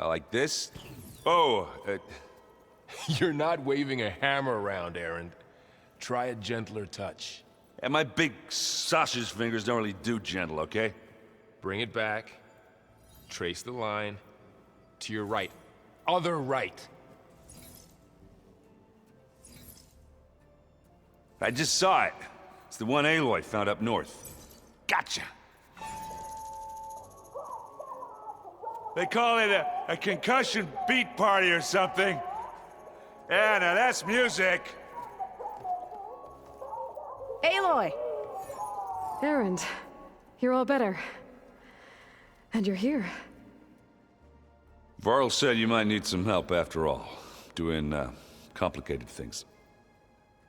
Like this? Oh, You're not waving a hammer around, Aaron. Try a gentler touch. and my big sausage fingers don't really do gentle, okay? Bring it back. Trace the line. To your right. Other right. I just saw it. It's the one Aloy found up north. Gotcha! They call it a concussion beat party or something. Yeah, now that's music. Aloy! Aaron, you're all better. And you're here. Varl said you might need some help after all, doing complicated things.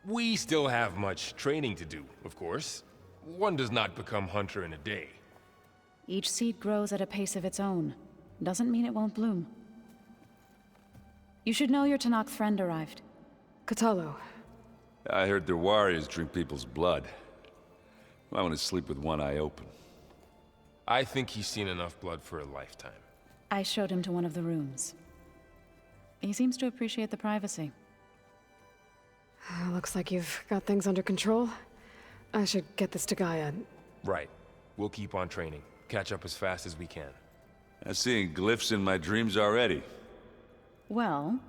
We still have much training to do, of course. One does not become hunter in a day. Each seed grows at a pace of its own. Doesn't mean it won't bloom. You should know your Tanakh friend arrived. Katalo. I heard their warriors drink people's blood. I want to sleep with one eye open. I think he's seen enough blood for a lifetime. I showed him to one of the rooms. He seems to appreciate the privacy. Looks like you've got things under control. I should get this to Gaia. Right. We'll keep on training. Catch up as fast as we can. I'm seeing glyphs in my dreams already. Well,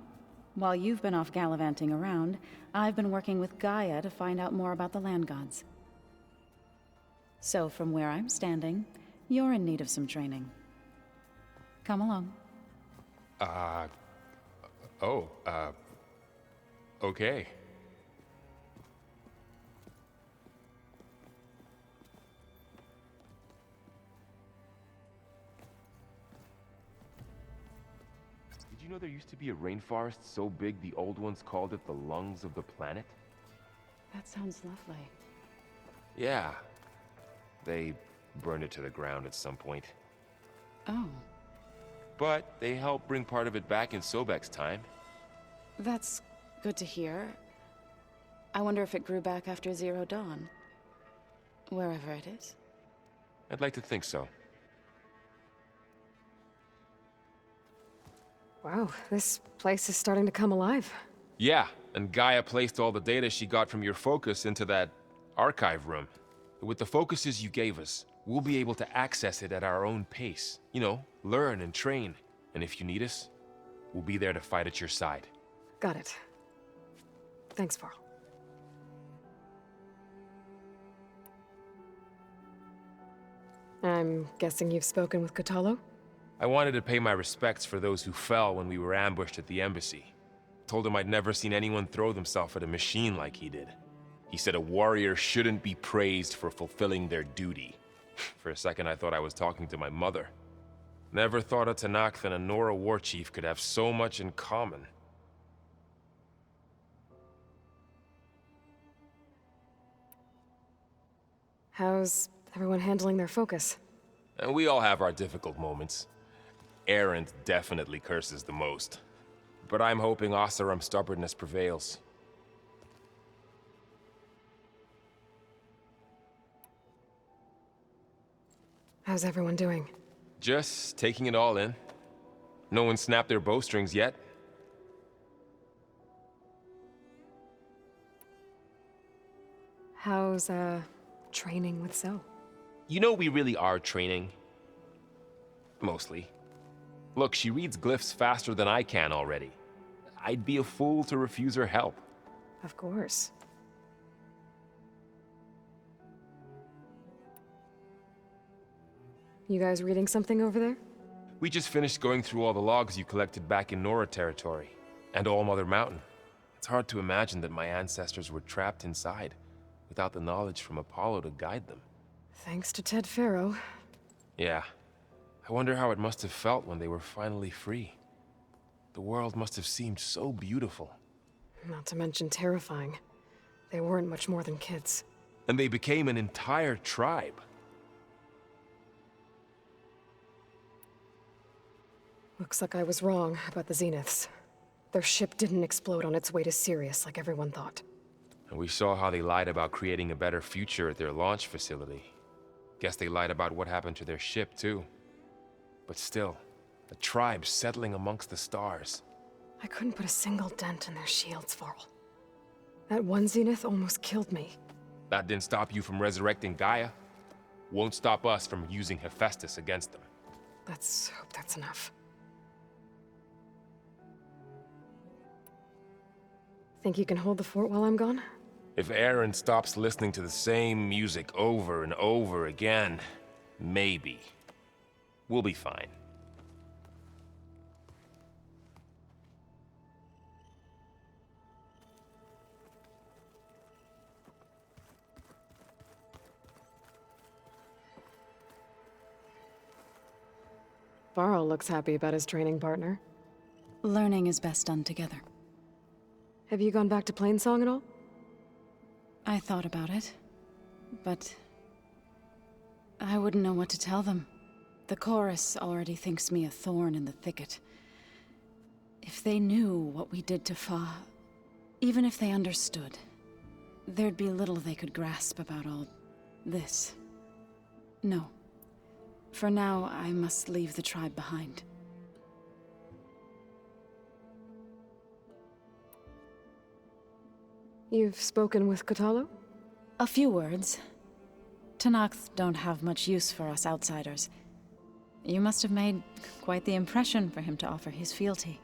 while you've been off gallivanting around, I've been working with Gaia to find out more about the land gods. So from where I'm standing, you're in need of some training. Come along. Okay. Did you know there used to be a rainforest so big the old ones called it the lungs of the planet? That sounds lovely. Yeah. They burned it to the ground at some point. Oh, But they helped bring part of it back in Sobek's time. that's good to hear. I wonder if it grew back after Zero Dawn. Wherever it is. I'd like to think so. Wow, this place is starting to come alive. Yeah, and Gaia placed all the data she got from your focus into that archive room. With the focuses you gave us, we'll be able to access it at our own pace. You know, learn and train. And if you need us, we'll be there to fight at your side. Got it. Thanks, Varl. I'm guessing you've spoken with Katalo? I wanted to pay my respects for those who fell when we were ambushed at the embassy. Told him I'd never seen anyone throw themselves at a machine like he did. He said a warrior shouldn't be praised for fulfilling their duty. For a second I thought I was talking to my mother. Never thought a Tanakh and a Nora war chief could have so much in common. How's everyone handling their focus? And we all have our difficult moments. Erend definitely curses the most. But I'm hoping Oseram's stubbornness prevails. How's everyone doing? Just taking it all in. No one snapped their bowstrings yet. How's, training with Zoe? You know we really are training. Mostly. Look, she reads glyphs faster than I can already. I'd be a fool to refuse her help. Of course. You guys reading something over there? We just finished going through all the logs you collected back in Nora territory, and All Mother Mountain. It's hard to imagine that my ancestors were trapped inside, without the knowledge from Apollo to guide them. Thanks to Ted Faro. Yeah. I wonder how it must have felt when they were finally free. The world must have seemed so beautiful. Not to mention terrifying. They weren't much more than kids. And they became an entire tribe. Looks like I was wrong about the Zeniths. Their ship didn't explode on its way to Sirius like everyone thought. And we saw how they lied about creating a better future at their launch facility. Guess they lied about what happened to their ship, too. But still, A tribe settling amongst the stars. I couldn't put a single dent in their shields, Varl. That one Zenith almost killed me. That didn't stop you from resurrecting Gaia. Won't stop us from using Hephaestus against them. Let's hope that's enough. Think you can hold the fort while I'm gone? If Aaron stops listening to the same music over and over again, maybe. We'll be fine. Varl looks happy about his training partner. Learning is best done together. Have you gone back to Plainsong at all? I thought about it, but I wouldn't know what to tell them. The chorus already thinks me a thorn in the thicket. If they knew what we did to Fa, even if they understood, there'd be little they could grasp about all this. No. For now, I must leave the tribe behind. You've spoken with Kotallo? A few words. Tenakth don't have much use for us outsiders. You must have made quite the impression for him to offer his fealty.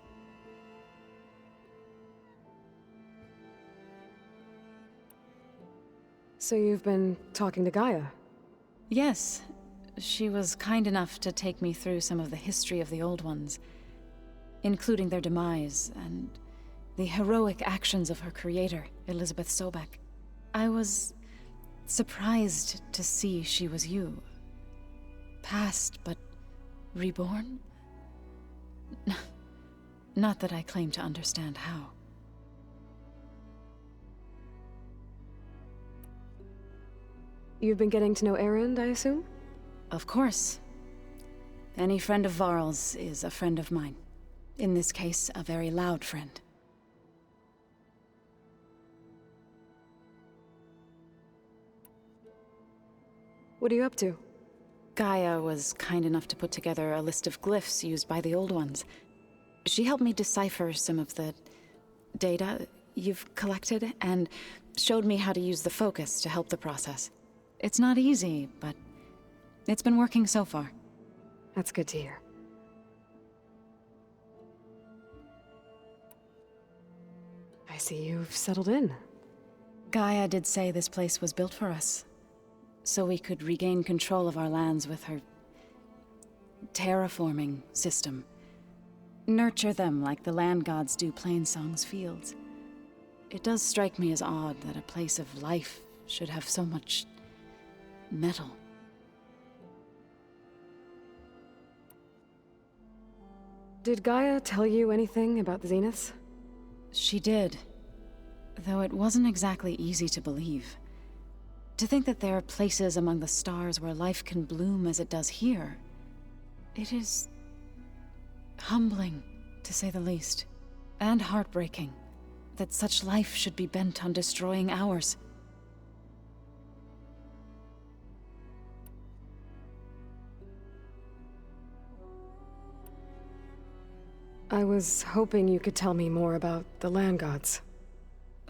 So you've been talking to Gaia? Yes. She was kind enough to take me through some of the history of the Old Ones, including their demise and the heroic actions of her creator, Elizabeth Sobek. I was surprised to see she was you. Past, but reborn? Not that I claim to understand how. You've been getting to know Erend, I assume? Of course. Any friend of Varl's is a friend of mine. In this case, a very loud friend. What are you up to? Gaia was kind enough to put together a list of glyphs used by the Old Ones. She helped me decipher some of the data you've collected, and showed me how to use the focus to help the process. It's not easy, but it's been working so far. That's good to hear. I see you've settled in. Gaia did say this place was built for us, so we could regain control of our lands with her terraforming system. Nurture them like the land gods do Plainsong's fields. It does strike me as odd that a place of life should have so much metal. Did Gaia tell you anything about the Zeniths? She did, though it wasn't exactly easy to believe. To think that there are places among the stars where life can bloom as it does here, it is humbling, to say the least, and heartbreaking that such life should be bent on destroying ours. I was hoping you could tell me more about the land gods.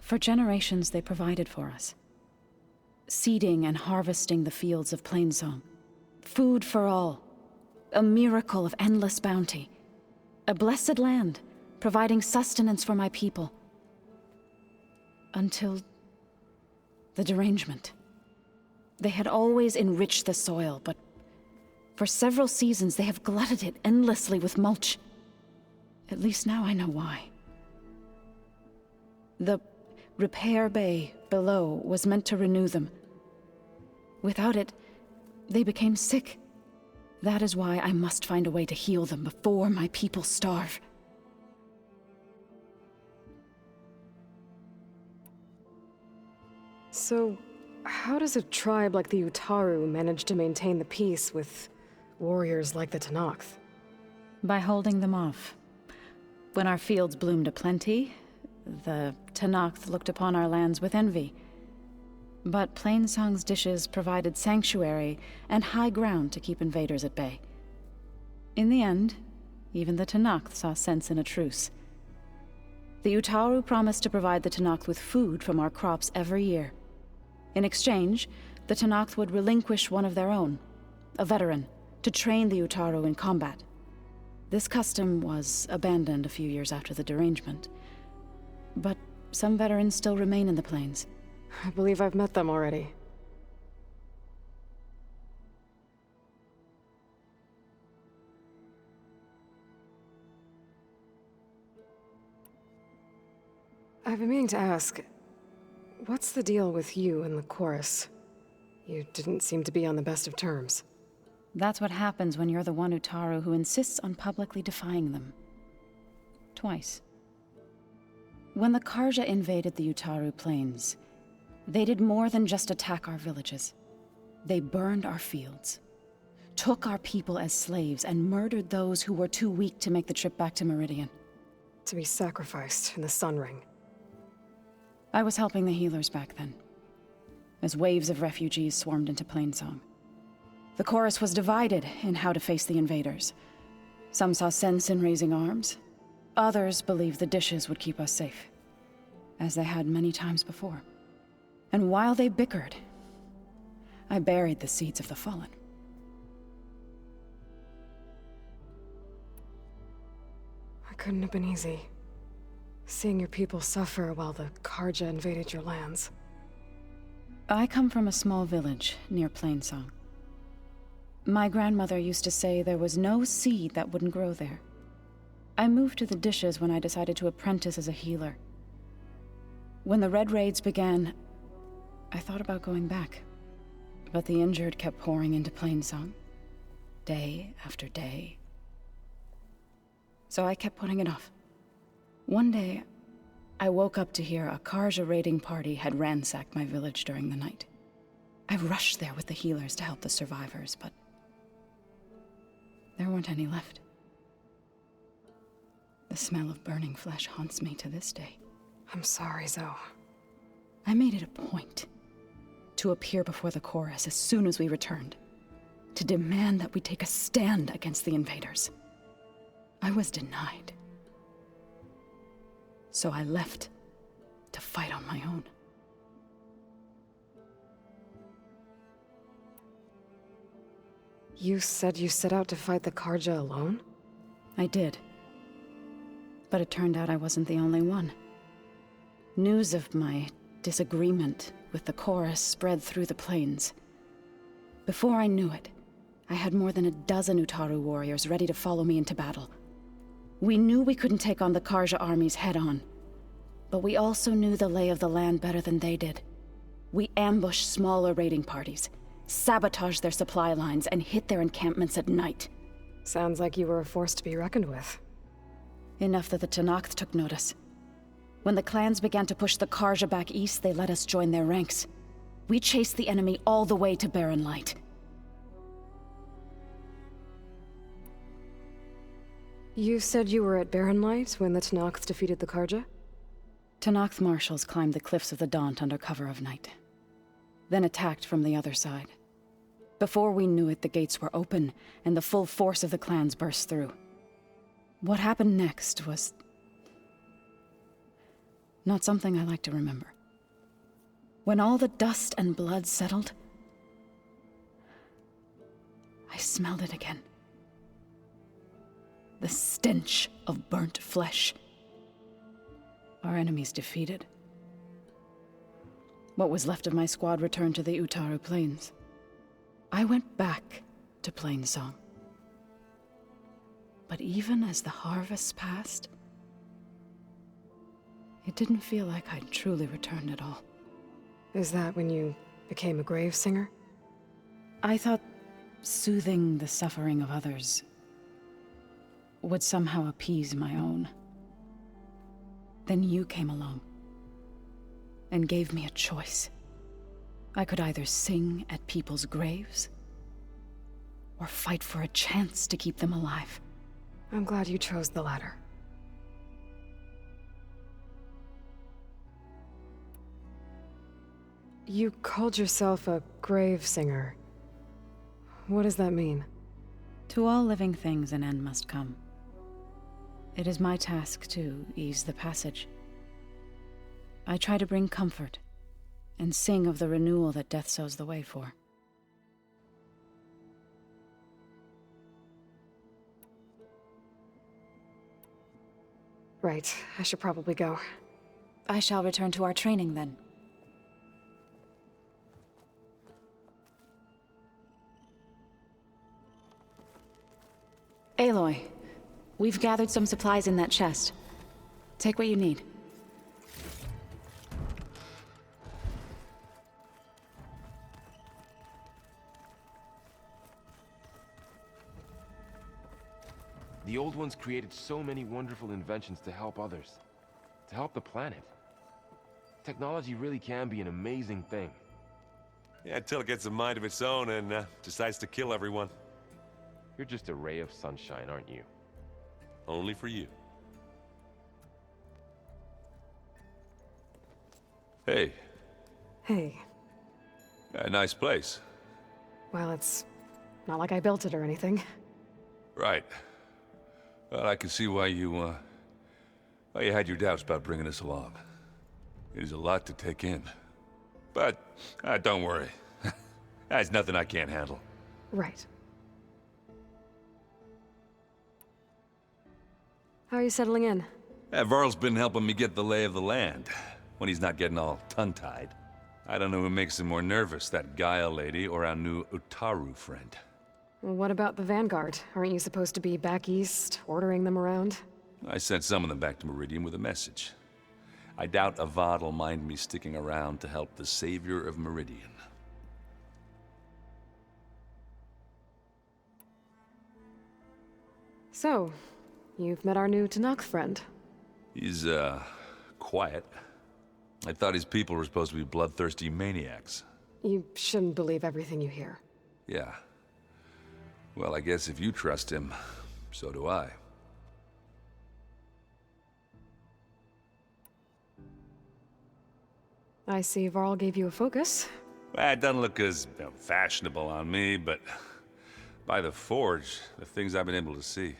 For generations, they provided for us. Seeding and harvesting the fields of Plainsong. Food for all. A miracle of endless bounty. A blessed land, providing sustenance for my people. Until the derangement. They had always enriched the soil, but for several seasons they have glutted it endlessly with mulch. At least now I know why. The repair bay below was meant to renew them. Without it, they became sick. That is why I must find a way to heal them before my people starve. So, how does a tribe like the Utaru manage to maintain the peace with warriors like the Tenakth? By holding them off. When our fields bloomed aplenty, the Tenakth looked upon our lands with envy. But Plainsong's dishes provided sanctuary and high ground to keep invaders at bay. In the end, Even the Tenakth saw sense in a truce. The Utaru promised to provide the Tenakth with food from our crops every year. In exchange, the Tenakth would relinquish one of their own, a veteran, to train the Utaru in combat. This custom was abandoned a few years after the derangement. But some veterans still remain in the plains. I believe I've met them already. I've been meaning to ask, what's the deal with you and the chorus? You didn't seem to be on the best of terms. That's what happens when you're the one Utaru who insists on publicly defying them. Twice. When the Karja invaded the Utaru plains, they did more than just attack our villages. They burned our fields, took our people as slaves, and murdered those who were too weak to make the trip back to Meridian. To be sacrificed in the Sun Ring. I was helping the healers back then, as waves of refugees swarmed into Plainsong. The chorus was divided in how to face the invaders. Some saw sense in raising arms. Others believed the dishes would keep us safe, as they had many times before. And while they bickered, I buried the seeds of the fallen. It couldn't have been easy. Seeing your people suffer while the Karja invaded your lands. I come from a small village near Plainsong. My grandmother used to say there was no seed that wouldn't grow there. I moved to the dishes when I decided to apprentice as a healer. When the Red Raids began, I thought about going back. But the injured kept pouring into Plainsong, day after day. So I kept putting it off. One day, I woke up to hear a Karja raiding party had ransacked my village during the night. I rushed there with the healers to help the survivors, but there weren't any left. The smell of burning flesh haunts me to this day. I'm sorry, Zoe. I made it a point to appear before the chorus as soon as we returned, to demand that we take a stand against the invaders. I was denied. So I left to fight on my own. You said you set out to fight the Karja alone? I did. But it turned out I wasn't the only one. News of my disagreement with the chorus spread through the plains. Before I knew it, I had more than a dozen Utaru warriors ready to follow me into battle. We knew we couldn't take on the Karja armies head-on, but we also knew the lay of the land better than they did. We ambushed smaller raiding parties, sabotaged their supply lines, and hit their encampments at night. Sounds like you were a force to be reckoned with. Enough that the Tenakth took notice. When the clans began to push the Karja back east, they let us join their ranks. We chased the enemy all the way to Barren Light. You said you were at Barren Light when the Tenakth defeated the Karja? Tenakth marshals climbed the cliffs of the Daunt under cover of night, then attacked from the other side. Before we knew it, the gates were open, and the full force of the clans burst through. What happened next was not something I like to remember. When all the dust and blood settled, I smelled it again. The stench of burnt flesh. Our enemies defeated. What was left of my squad returned to the Utaru Plains. I went back to Plainsong. But even as the harvests passed, it didn't feel like I'd truly returned at all. Is that when you became a grave singer? I thought soothing the suffering of others would somehow appease my own. Then you came along and gave me a choice. I could either sing at people's graves or fight for a chance to keep them alive. I'm glad you chose the latter. You called yourself a grave singer. What does that mean? To all living things, an end must come. It is my task to ease the passage. I try to bring comfort, and sing of the renewal that death sows the way for. Right, I should probably go. I shall return to our training then. Aloy, we've gathered some supplies in that chest. Take what you need. The old ones created so many wonderful inventions to help others. To help the planet. Technology really can be an amazing thing. Yeah, until it gets a mind of its own and decides to kill everyone. You're just a ray of sunshine, aren't you? Only for you. Hey. Hey. A nice place. Well, it's not like I built it or anything. Right. Well, I can see why you had your doubts about bringing us along. It is a lot to take in. But, don't worry. That's nothing I can't handle. Right. How are you settling in? Varl's been helping me get the lay of the land, when he's not getting all tongue-tied. I don't know who makes him more nervous, that Gaia lady or our new Utaru friend. Well, what about the Vanguard? Aren't you supposed to be back east, ordering them around? I sent some of them back to Meridian with a message. I doubt Avad will mind me sticking around to help the savior of Meridian. So, you've met our new Tanakh friend. He's, quiet. I thought his people were supposed to be bloodthirsty maniacs. You shouldn't believe everything you hear. Yeah. Well, I guess if you trust him, so do I. I see Varl gave you a focus. Well, it doesn't look as fashionable on me, but by the Forge, the things I've been able to see.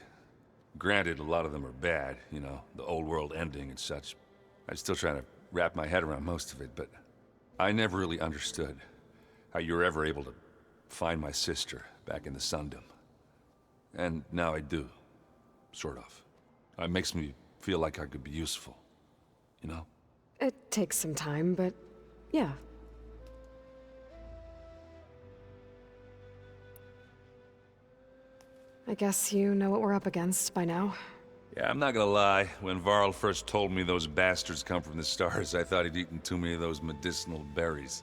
Granted, a lot of them are bad, you know, the old world ending and such. I'm still trying to wrap my head around most of it, but I never really understood how you were ever able to find my sister back in the Sundom. And now I do. Sort of. It makes me feel like I could be useful. You know? It takes some time, but yeah. I guess you know what we're up against by now. Yeah, I'm not gonna lie. When Varl first told me those bastards come from the stars, I thought he'd eaten too many of those medicinal berries.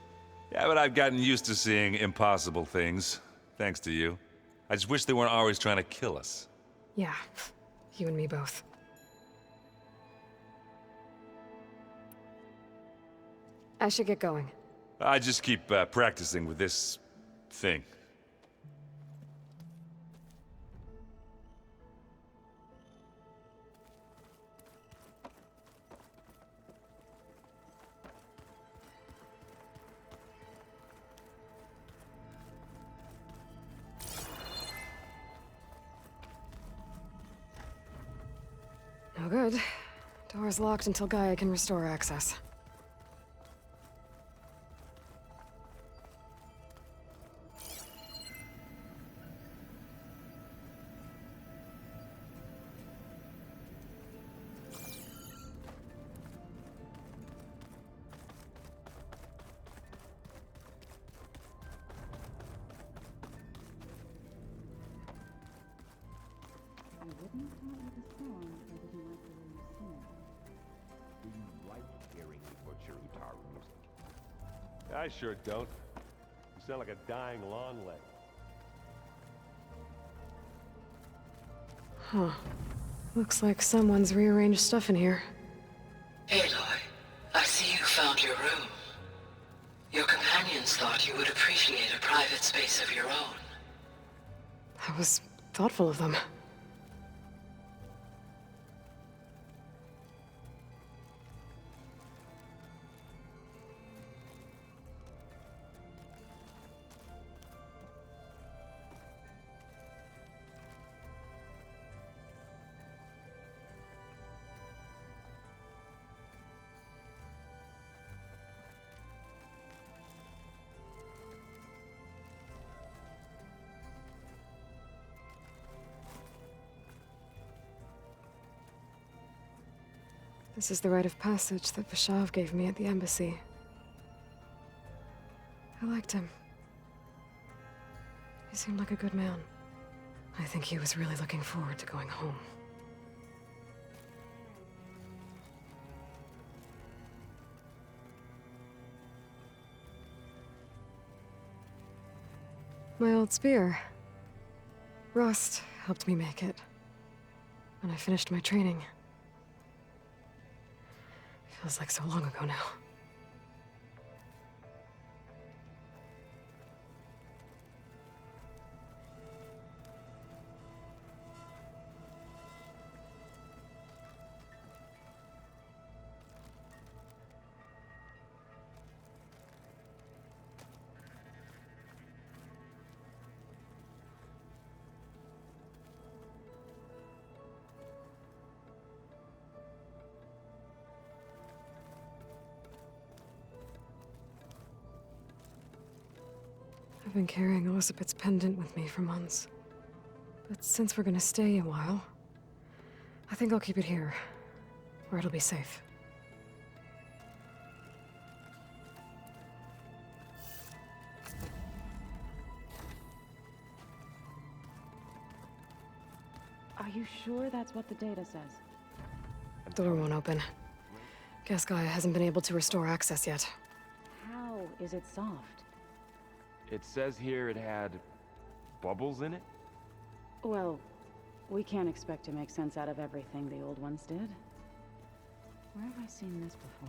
Yeah, but I've gotten used to seeing impossible things, thanks to you. I just wish they weren't always trying to kill us. Yeah, you and me both. I should get going. I just keep practicing with this thing. No good. Door's locked until Gaia can restore access. I sure don't. You sound like a dying lawn leg. Huh. Looks like someone's rearranged stuff in here. Aloy, I see you found your room. Your companions thought you would appreciate a private space of your own. That was thoughtful of them. This is the rite of passage that Vashav gave me at the embassy. I liked him. He seemed like a good man. I think he was really looking forward to going home. My old spear. Rust helped me make it. When I finished my training. Feels like so long ago now. I've been carrying Elizabeth's pendant with me for months. But since we're gonna stay a while, I think I'll keep it here, where it'll be safe. Are you sure that's what the data says? Door won't open. Guess Gaia hasn't been able to restore access yet. How is it soft? It says here it had bubbles in it? Well, we can't expect to make sense out of everything the old ones did. Where have I seen this before?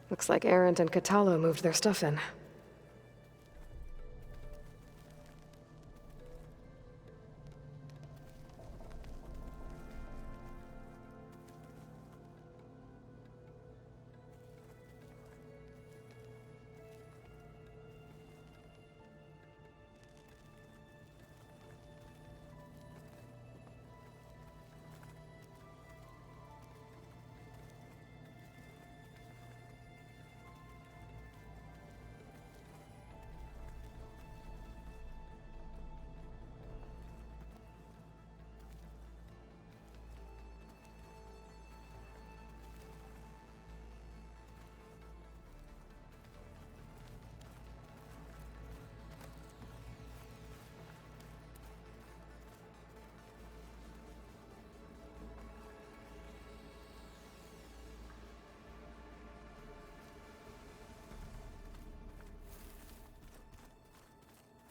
Looks like Arendt and Catalo moved their stuff in.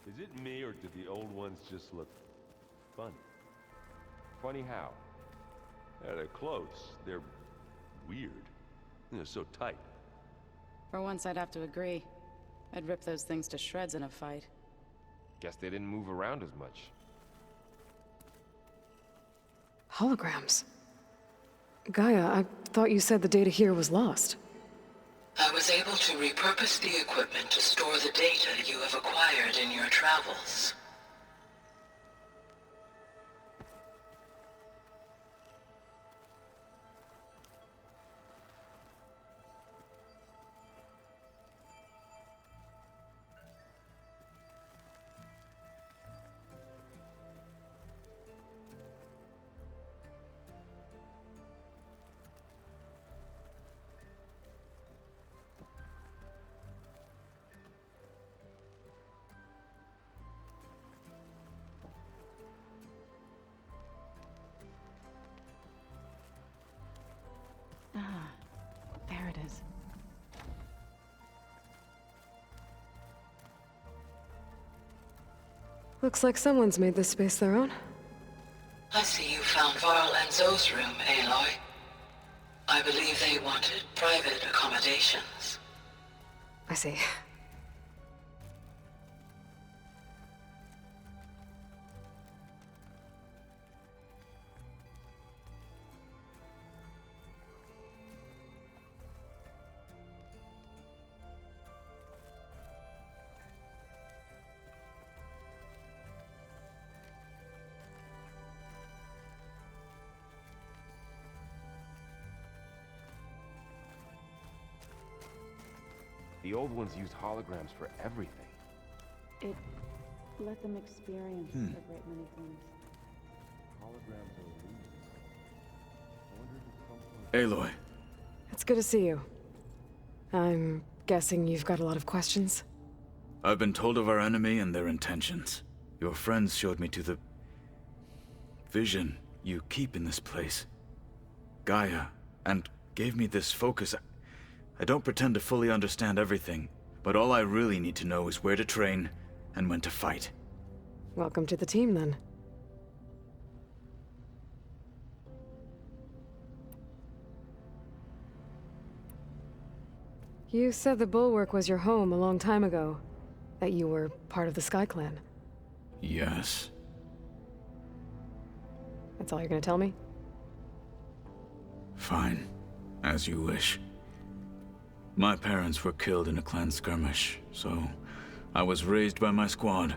Is it me, or do the old ones just look funny? Funny how? Yeah, they're close. They're weird. They're so tight. For once, I'd have to agree. I'd rip those things to shreds in a fight. Guess they didn't move around as much. Holograms. Gaia, I thought you said the data here was lost. I was able to repurpose the equipment to store the data you have acquired in your travels. Ah, there it is. Looks like someone's made this space their own. I see you found Varl and Zoe's room, Aloy. I believe they wanted private accommodations. I see. The old ones used holograms for everything. It let them experience a great many things. Holograms are illusions. I wonder if it's some Aloy, It's good to see you. I'm guessing you've got a lot of questions? I've been told of our enemy and their intentions. Your friends showed me to the vision you keep in this place, Gaia, and gave me this focus. I don't pretend to fully understand everything, but all I really need to know is where to train and when to fight. Welcome to the team, then. You said the Bulwark was your home a long time ago. That you were part of the Sky Clan. Yes. That's all you're gonna tell me? Fine. As you wish. My parents were killed in a clan skirmish, so I was raised by my squad.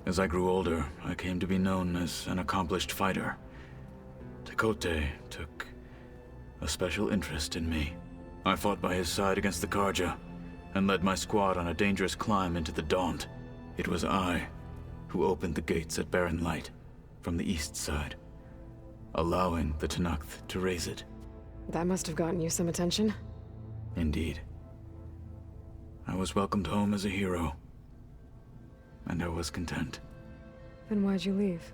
As I grew older, I came to be known as an accomplished fighter. Tekote took a special interest in me. I fought by his side against the Karja, and led my squad on a dangerous climb into the Daunt. It was I who opened the gates at Barren Light from the east side, allowing the Tenakth to raise it. That must have gotten you some attention. Indeed. I was welcomed home as a hero, and I was content. Then why'd you leave?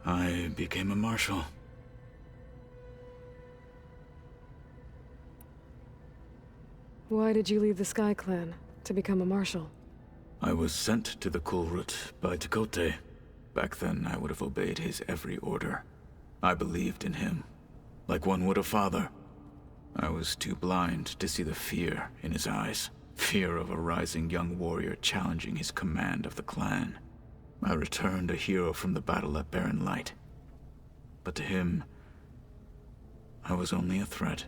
I became a marshal. Why did you leave the Sky Clan to become a marshal? I was sent to the Kulrut by Tekote. Back then, I would have obeyed his every order. I believed in him, like one would a father. I was too blind to see the fear in his eyes. Fear of a rising young warrior challenging his command of the clan. I returned a hero from the battle at Barren Light. But to him, I was only a threat.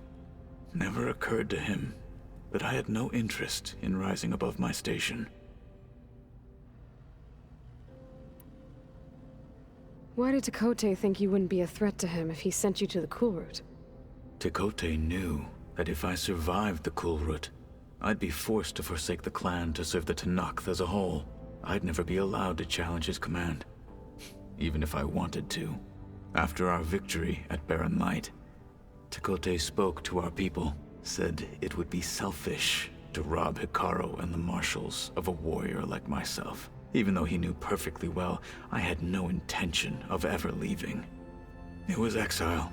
Never occurred to him that I had no interest in rising above my station. Why did Tekote think you wouldn't be a threat to him if he sent you to the Kulrut? Tekote knew that if I survived the Kulrut, I'd be forced to forsake the clan to serve the Tenakth as a whole. I'd never be allowed to challenge his command, even if I wanted to. After our victory at Barren Light, Tekote spoke to our people, said it would be selfish to rob Hikaru and the marshals of a warrior like myself. Even though he knew perfectly well I had no intention of ever leaving. It was exile,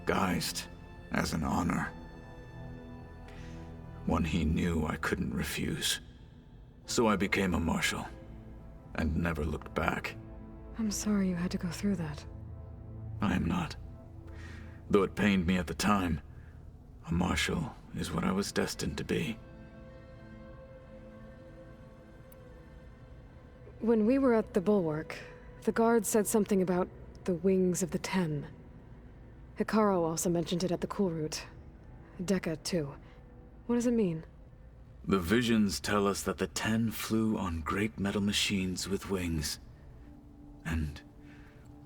guised as an honor. One he knew I couldn't refuse. So I became a marshal, and never looked back. I'm sorry you had to go through that. I am not. Though it pained me at the time, a marshal is what I was destined to be. When we were at the Bulwark, the guard said something about the Wings of the Ten. Hikaru also mentioned it at the Kulrut. Dekka, too. What does it mean? The visions tell us that the Ten flew on great metal machines with wings, and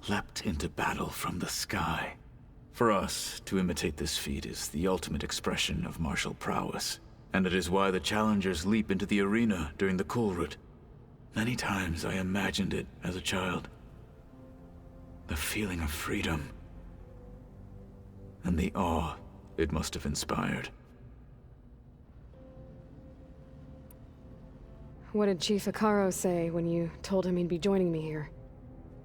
leapt into battle from the sky. For us, to imitate this feat is the ultimate expression of martial prowess, and it is why the challengers leap into the arena during the Kulrut. Many times I imagined it as a child. The feeling of freedom, and the awe it must have inspired. What did Chief Hikaru say when you told him he'd be joining me here?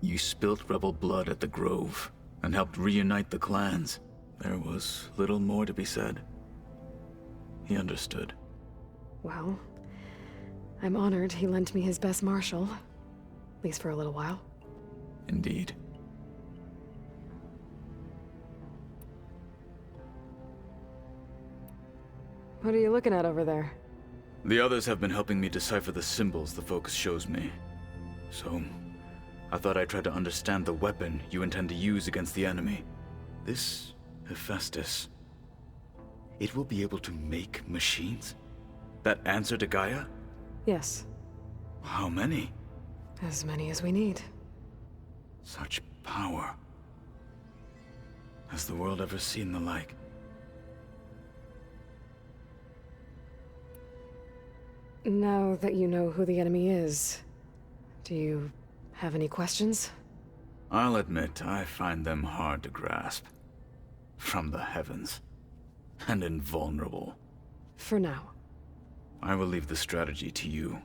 You spilt rebel blood at the Grove, and helped reunite the clans. There was little more to be said. He understood. Well, I'm honored he lent me his best marshal. At least for a little while. Indeed. What are you looking at over there? The others have been helping me decipher the symbols the focus shows me. So, I thought I'd try to understand the weapon you intend to use against the enemy. This Hephaestus, it will be able to make machines? That answer to Gaia? Yes, How many? as many as we need. Such power. Has the world ever seen the like? Now that you know who the enemy is, do you have any questions? I'll admit, I find them hard to grasp. From the heavens. And invulnerable. For now. I will leave the strategy to you.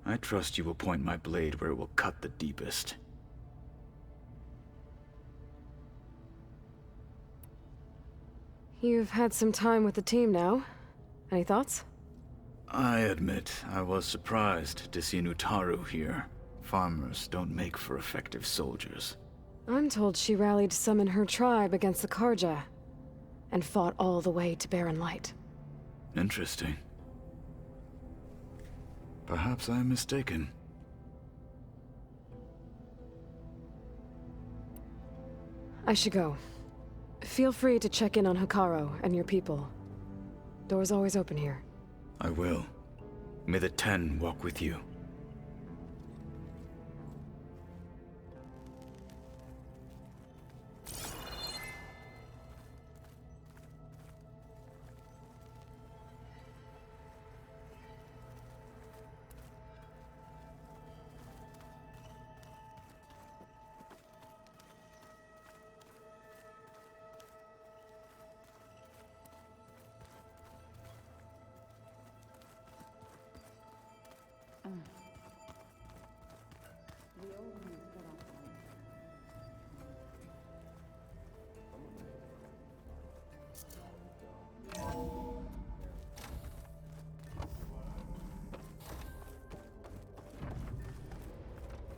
I trust you will point my blade where it will cut the deepest. You've had some time with the team now. Any thoughts? I admit, I was surprised to see Nutaru here. Farmers don't make for effective soldiers. I'm told she rallied some in her tribe against the Karja, and fought all the way to Barren Light. Interesting. Perhaps I am mistaken. I should go. Feel free to check in on Hikaru and your people. Door's always open here. I will. May the Ten walk with you.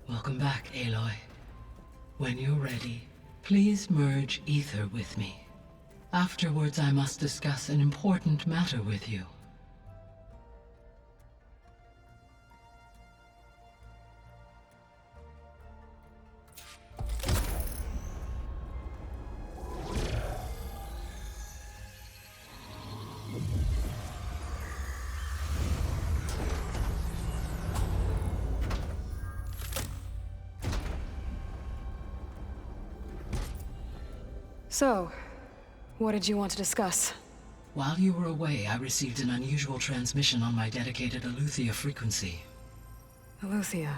Welcome back, Aloy. When you're ready, please merge ether with me. Afterwards, I must discuss an important matter with you. So, what did you want to discuss? While you were away, I received an unusual transmission on my dedicated Aletheia frequency. Aletheia.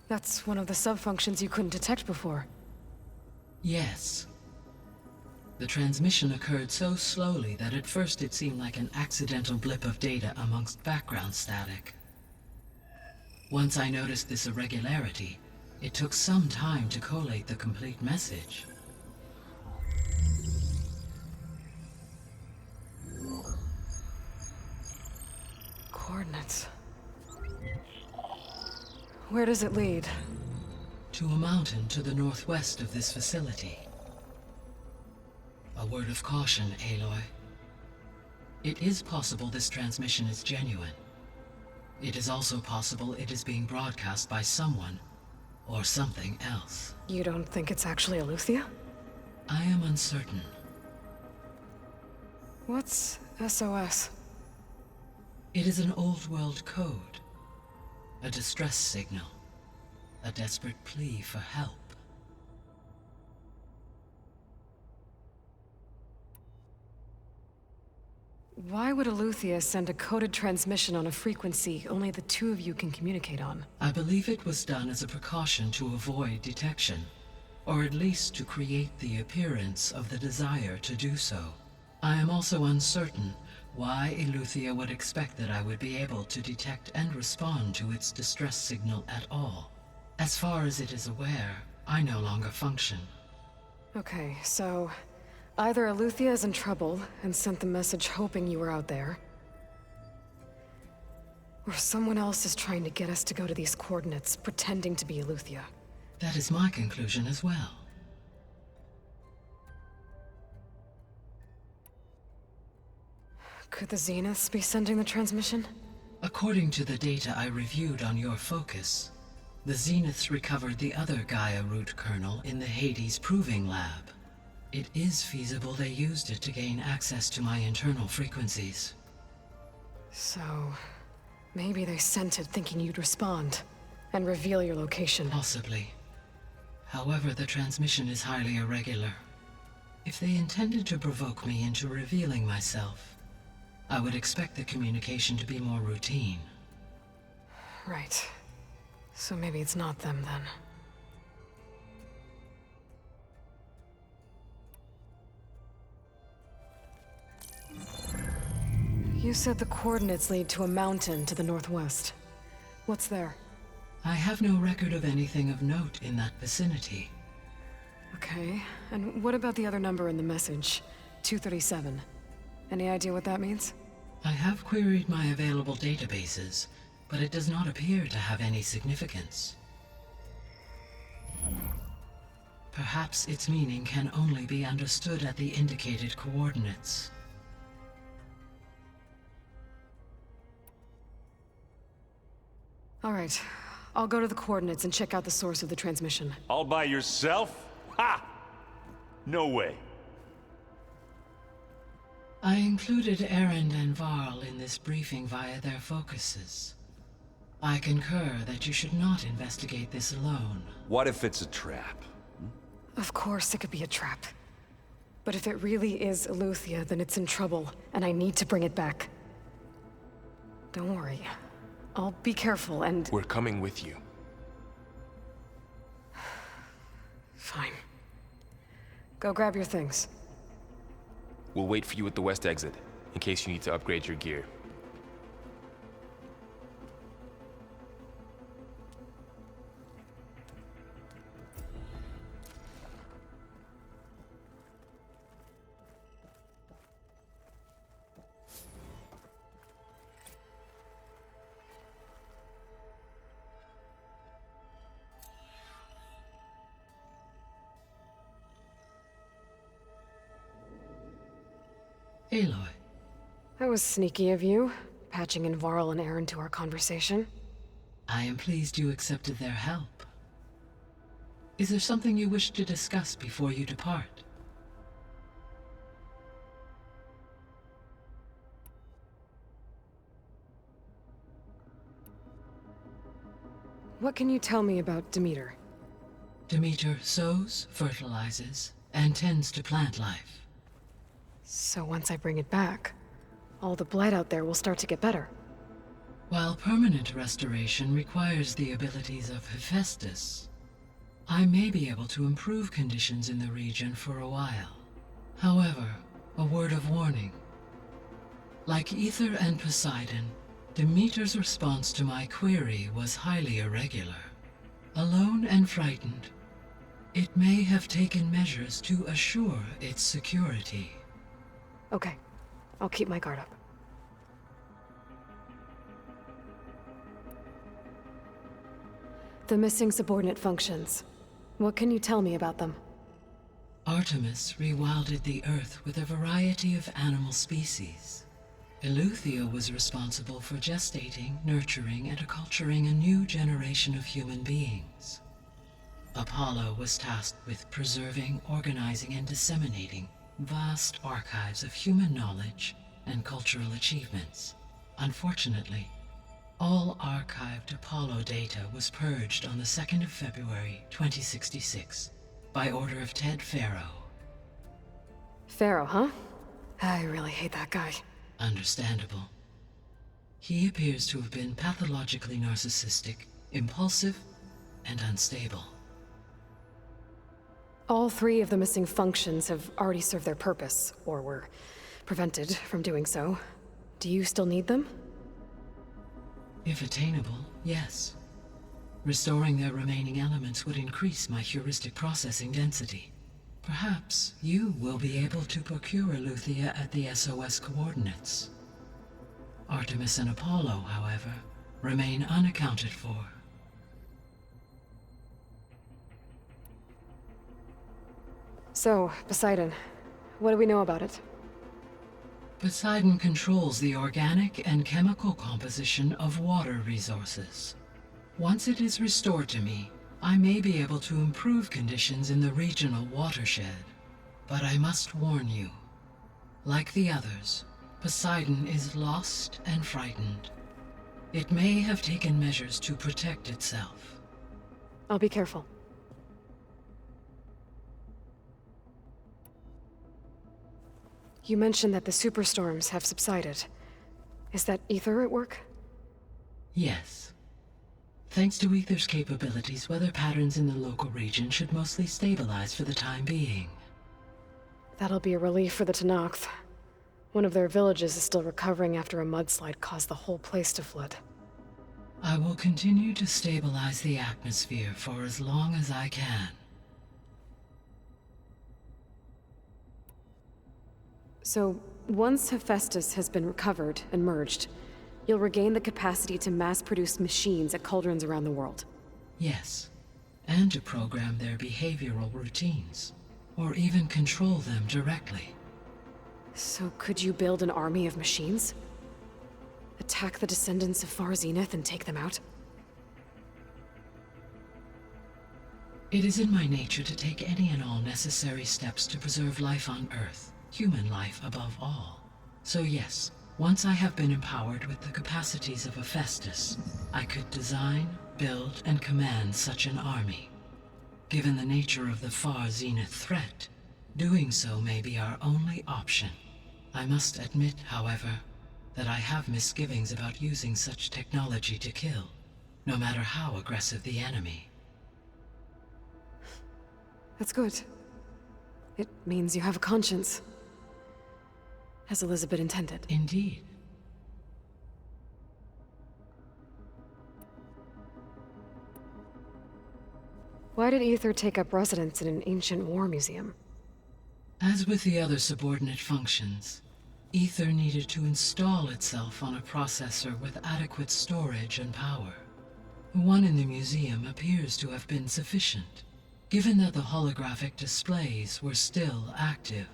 That's one of the sub-functions you couldn't detect before. Yes. The transmission occurred so slowly that at first it seemed like an accidental blip of data amongst background static. Once I noticed this irregularity, it took some time to collate the complete message. Coordinates. Where does it lead? To a mountain to the northwest of this facility. A word of caution, Aloy. It is possible this transmission is genuine. It is also possible it is being broadcast by someone or something else. You don't think it's actually Aletheia? I am uncertain. What's SOS? It is an old-world code. A distress signal. A desperate plea for help. Why would Aletheia send a coded transmission on a frequency only the two of you can communicate on? I believe it was done as a precaution to avoid detection, or at least to create the appearance of the desire to do so. I am also uncertain why Aletheia would expect that I would be able to detect and respond to its distress signal at all. As far as it is aware, I no longer function. Okay, so either Aletheia is in trouble and sent the message hoping you were out there, or someone else is trying to get us to go to these coordinates, pretending to be Aletheia. That is my conclusion as well. Could the Zeniths be sending the transmission? According to the data I reviewed on your focus, the Zeniths recovered the other Gaia root kernel in the Hades Proving Lab. It is feasible they used it to gain access to my internal frequencies. So, maybe they sent it thinking you'd respond, and reveal your location. Possibly. However, the transmission is highly irregular. If they intended to provoke me into revealing myself, I would expect the communication to be more routine. Right. So maybe it's not them then. You said the coordinates lead to a mountain to the northwest. What's there? I have no record of anything of note in that vicinity. Okay, and what about the other number in the message? 237. Any idea what that means? I have queried my available databases, but it does not appear to have any significance. Perhaps its meaning can only be understood at the indicated coordinates. All right, I'll go to the coordinates and check out the source of the transmission. All by yourself? Ha! No way. I included Erend and Varl in this briefing via their focuses. I concur that you should not investigate this alone. What if it's a trap? Of course it could be a trap. But if it really is Eleuthia, then it's in trouble, and I need to bring it back. Don't worry. I'll be careful and... We're coming with you. Fine. Go grab your things. We'll wait for you at the west exit, in case you need to upgrade your gear. Aloy, That was sneaky of you, patching in Varl and Erend to our conversation. I am pleased you accepted their help. Is there something you wish to discuss before you depart? What can you tell me about Demeter? Demeter sows, fertilizes, and tends to plant life. So once I bring it back, all the blight out there will start to get better. While permanent restoration requires the abilities of Hephaestus, I may be able to improve conditions in the region for a while. However, a word of warning. Like Ether and Poseidon, Demeter's response to my query was highly irregular. Alone and frightened, it may have taken measures to assure its security. Okay, I'll keep my guard up. The missing subordinate functions. What can you tell me about them? Artemis rewilded the Earth with a variety of animal species. Eleuthia was responsible for gestating, nurturing, and acculturating a new generation of human beings. Apollo was tasked with preserving, organizing, and disseminating vast archives of human knowledge and cultural achievements. Unfortunately, all archived Apollo data was purged on the 2nd of February, 2066, by order of Ted Faro. Pharaoh, huh? I really hate that guy. Understandable. He appears to have been pathologically narcissistic, impulsive, and unstable. All three of the missing functions have already served their purpose, or were prevented from doing so. Do you still need them? If attainable, yes. Restoring their remaining elements would increase my heuristic processing density. Perhaps you will be able to procure Eleuthia at the SOS coordinates. Artemis and Apollo, however, remain unaccounted for. So, Poseidon, what do we know about it? Poseidon controls the organic and chemical composition of water resources. Once it is restored to me, I may be able to improve conditions in the regional watershed. But I must warn you, like the others, Poseidon is lost and frightened. It may have taken measures to protect itself. I'll be careful. You mentioned that the superstorms have subsided. Is that Ether at work? Yes. Thanks to Aether's capabilities, weather patterns in the local region should mostly stabilize for the time being. That'll be a relief for the Tenakth. One of their villages is still recovering after a mudslide caused the whole place to flood. I will continue to stabilize the atmosphere for as long as I can. So, once Hephaestus has been recovered and merged, you'll regain the capacity to mass-produce machines at cauldrons around the world. Yes, and to program their behavioral routines, or even control them directly. So could you build an army of machines? Attack the descendants of Far Zenith and take them out? It is in my nature to take any and all necessary steps to preserve life on Earth, human life above all. So yes, once I have been empowered with the capacities of Hephaestus, I could design, build, and command such an army. Given the nature of the Far Zenith threat, doing so may be our only option. I must admit, however, that I have misgivings about using such technology to kill, no matter how aggressive the enemy. That's good. It means you have a conscience. As Elizabeth intended. Indeed. Why did Aether take up residence in an ancient war museum? As with the other subordinate functions, Aether needed to install itself on a processor with adequate storage and power. The one in the museum appears to have been sufficient, given that the holographic displays were still active.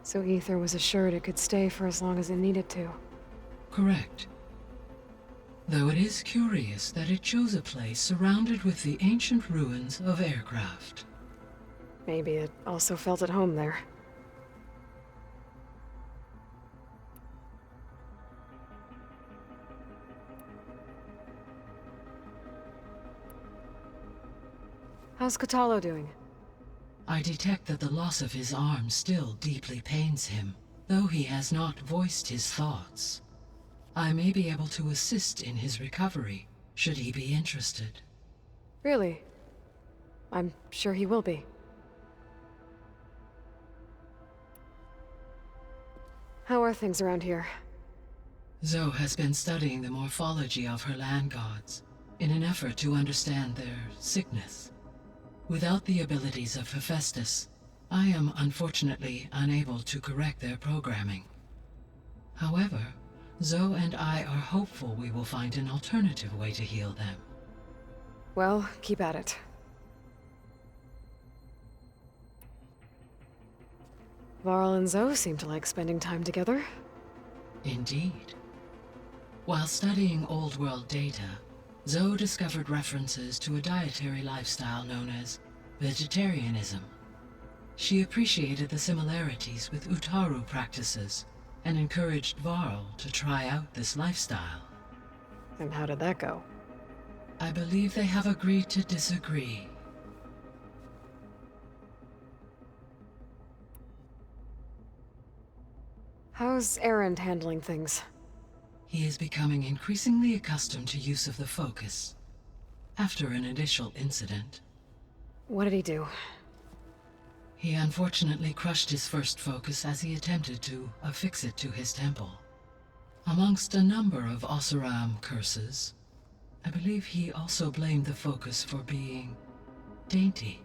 So Aether was assured it could stay for as long as it needed to. Correct. Though it is curious that it chose a place surrounded with the ancient ruins of aircraft. Maybe it also felt at home there. How's Katalo doing? I detect that the loss of his arm still deeply pains him, though he has not voiced his thoughts. I may be able to assist in his recovery, should he be interested. Really? I'm sure he will be. How are things around here? Zoe has been studying the morphology of her land gods, in an effort to understand their sickness. Without the abilities of Hephaestus, I am unfortunately unable to correct their programming. However, Zoe and I are hopeful we will find an alternative way to heal them. Well, keep at it. Varl and Zoe seem to like spending time together. Indeed. While studying Old World data, Zoe discovered references to a dietary lifestyle known as vegetarianism. She appreciated the similarities with Utaru practices and encouraged Varl to try out this lifestyle. And how did that go? I believe they have agreed to disagree. How's Erend handling things? He is becoming increasingly accustomed to use of the focus, after an initial incident. What did he do? He unfortunately crushed his first focus as he attempted to affix it to his temple. Amongst a number of Oseram curses, I believe he also blamed the focus for being dainty.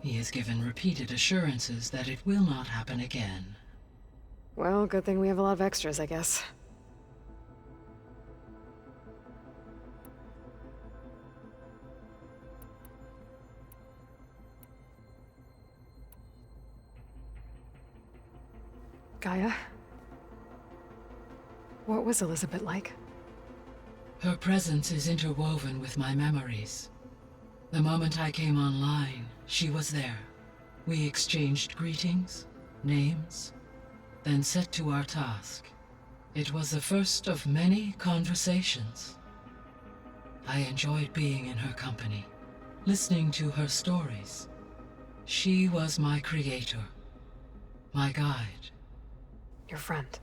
He has given repeated assurances that it will not happen again. Well, good thing we have a lot of extras, I guess. Gaia? What was Elizabeth like? Her presence is interwoven with my memories. The moment I came online, she was there. We exchanged greetings, names, then set to our task. It was the first of many conversations. I enjoyed being in her company, listening to her stories. She was my creator, my guide. Your friend.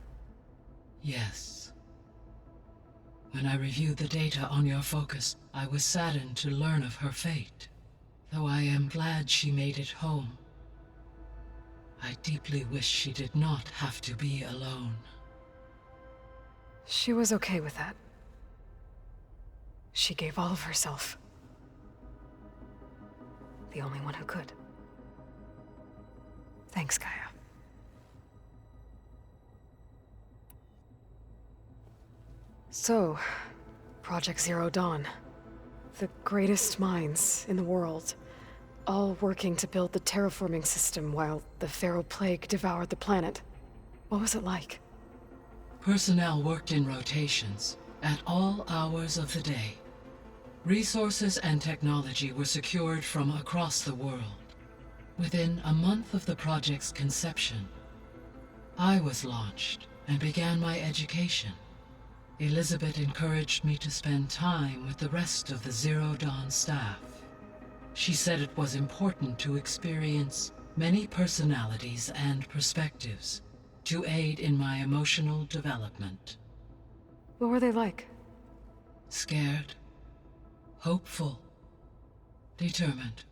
Yes. When I reviewed the data on your focus, I was saddened to learn of her fate. Though I am glad she made it home. I deeply wish she did not have to be alone. She was okay with that. She gave all of herself. The only one who could. Thanks, Gaia. So, Project Zero Dawn. The greatest minds in the world, all working to build the terraforming system while the Pharaoh Plague devoured the planet. What was it like? Personnel worked in rotations, at all hours of the day. Resources and technology were secured from across the world. Within a month of the project's conception, I was launched and began my education. Elizabeth encouraged me to spend time with the rest of the Zero Dawn staff. She said it was important to experience many personalities and perspectives to aid in my emotional development. What were they like? Scared, hopeful, determined.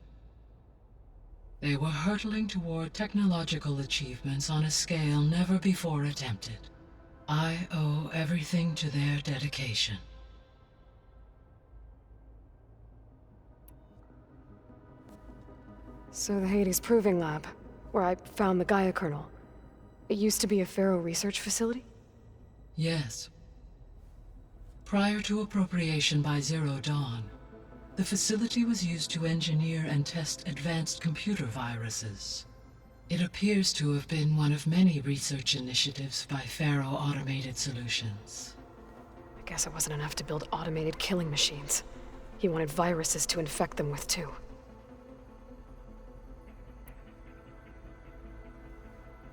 They were hurtling toward technological achievements on a scale never before attempted. I owe everything to their dedication. So the Hades Proving Lab, where I found the Gaia kernel. It used to be a Pharaoh research facility? Yes. Prior to appropriation by Zero Dawn, the facility was used to engineer and test advanced computer viruses. It appears to have been one of many research initiatives by Pharaoh Automated Solutions. I guess it wasn't enough to build automated killing machines. He wanted viruses to infect them with too.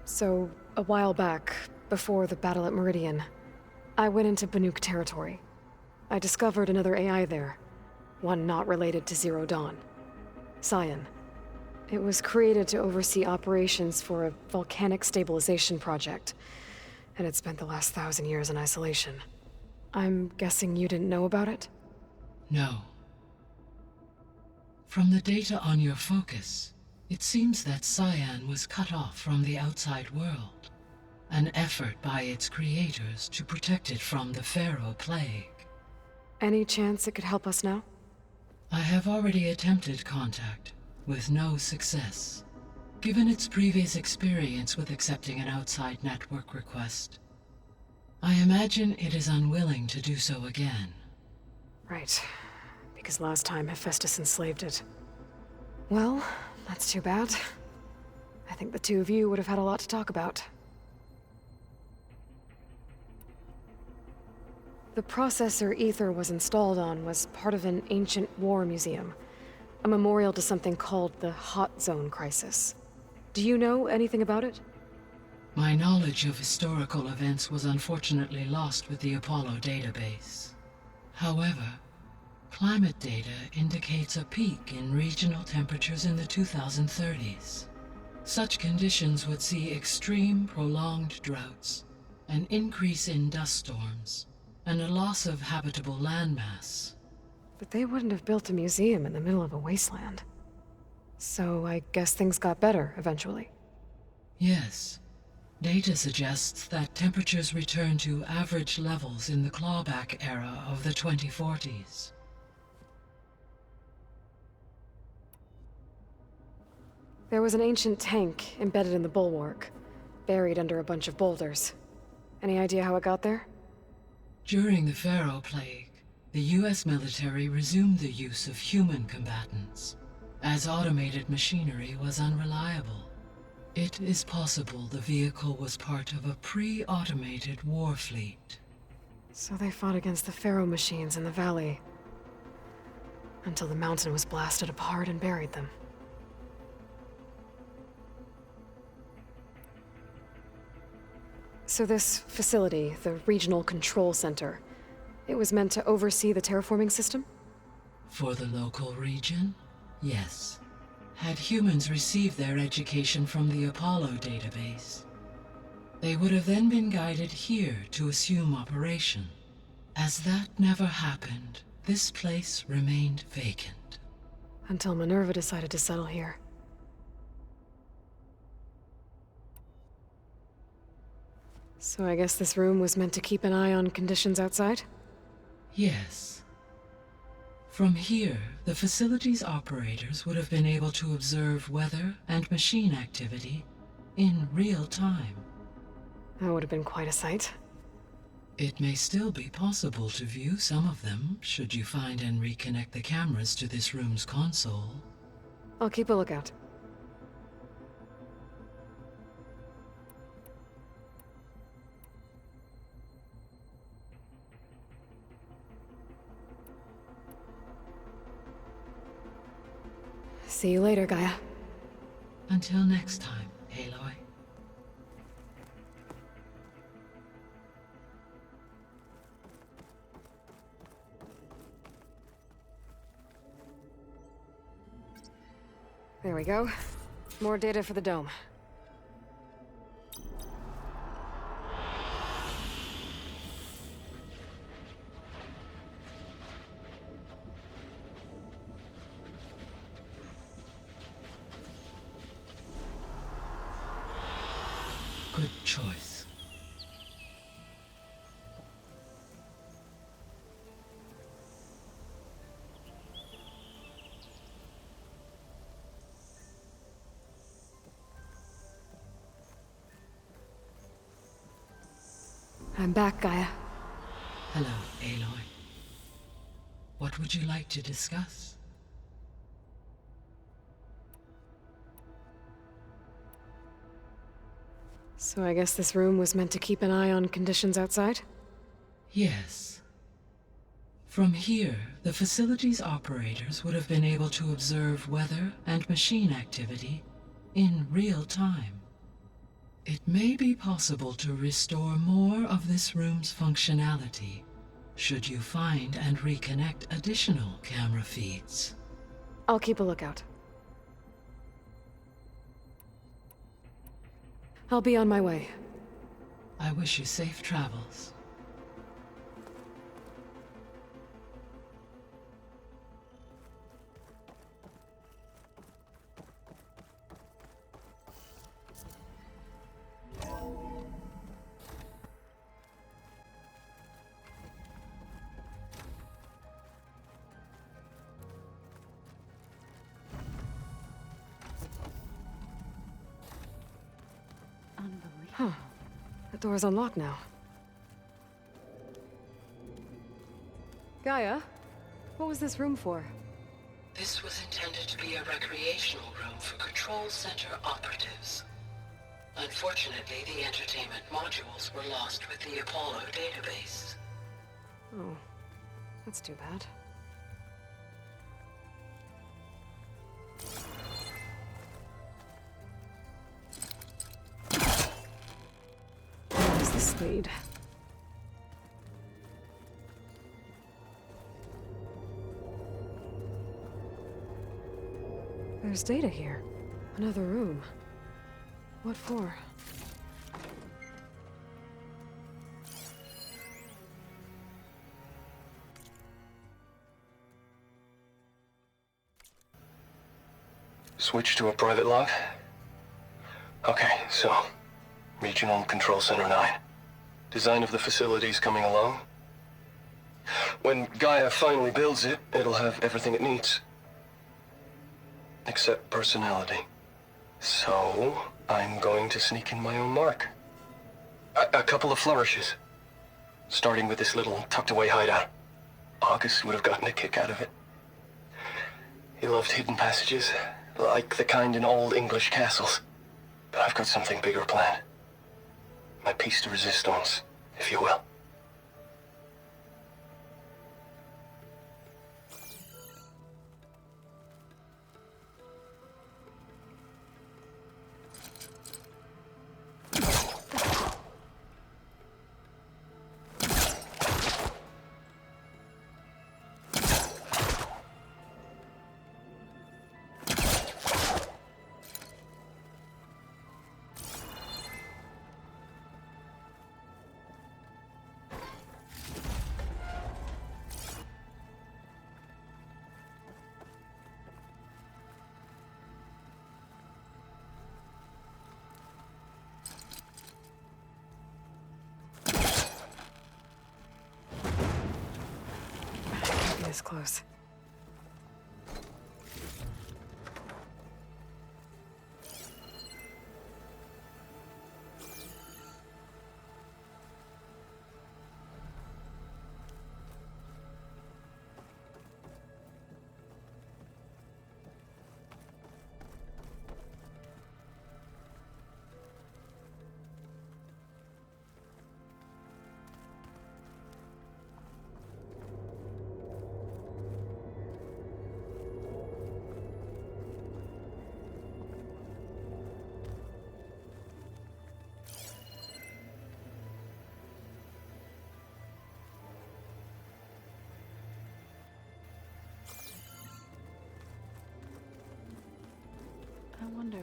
So, a while back, before the battle at Meridian, I went into Banuk territory. I discovered another AI there, one not related to Zero Dawn. Cyan. It was created to oversee operations for a volcanic stabilization project, and it spent the last 1,000 years in isolation. I'm guessing you didn't know about it? No. From the data on your focus, it seems that Cyan was cut off from the outside world, an effort by its creators to protect it from the Pharaoh Plague. Any chance it could help us now? I have already attempted contact, with no success. Given its previous experience with accepting an outside network request, I imagine it is unwilling to do so again. Right. Because last time Hephaestus enslaved it. Well, that's too bad. I think the two of you would have had a lot to talk about. The processor Ether was installed on was part of an ancient war museum. A memorial to something called the Hot Zone Crisis. Do you know anything about it? My knowledge of historical events was unfortunately lost with the Apollo database. However, climate data indicates a peak in regional temperatures in the 2030s. Such conditions would see extreme, prolonged droughts, an increase in dust storms, and a loss of habitable landmass. But they wouldn't have built a museum in the middle of a wasteland. So I guess things got better eventually. Yes. Data suggests that temperatures returned to average levels in the clawback era of the 2040s. There was an ancient tank embedded in the bulwark, buried under a bunch of boulders. Any idea how it got there? During the Pharaoh Plague, the US military resumed the use of human combatants, as automated machinery was unreliable. It is possible the vehicle was part of a pre-automated war fleet. So they fought against the Pharaoh machines in the valley, until the mountain was blasted apart and buried them. So this facility, the Regional Control Center, it was meant to oversee the terraforming system? For the local region, yes. Had humans received their education from the Apollo database, they would have then been guided here to assume operation. As that never happened, this place remained vacant. Until Minerva decided to settle here. So I guess this room was meant to keep an eye on conditions outside? Yes. From here, the facility's operators would have been able to observe weather and machine activity in real time. That would have been quite a sight. It may still be possible to view some of them, should you find and reconnect the cameras to this room's console. I'll keep a lookout. See you later, Gaia. Until next time, Aloy. There we go. More data for the dome. Good choice. I'm back, Gaia. Hello, Aloy. What would you like to discuss? So I guess this room was meant to keep an eye on conditions outside? Yes. From here, the facility's operators would have been able to observe weather and machine activity in real time. It may be possible to restore more of this room's functionality, should you find and reconnect additional camera feeds. I'll keep a lookout. I'll be on my way. I wish you safe travels. Huh. The door's unlocked now. Gaia, what was this room for? This was intended to be a recreational room for Control Center operatives. Unfortunately, the entertainment modules were lost with the Apollo database. Oh, that's too bad. Where does this lead? There's data here. Another room. What for? Switch to a private log? Okay, so... Regional Control Center 9. Design of the facility's coming along. When Gaia finally builds it, it'll have everything it needs. Except personality. So, I'm going to sneak in my own mark. A couple of flourishes. Starting with this little tucked-away hideout. August would have gotten a kick out of it. He loved hidden passages, like the kind in old English castles. But I've got something bigger planned. My piece de resistance, if you will. this close. I wonder,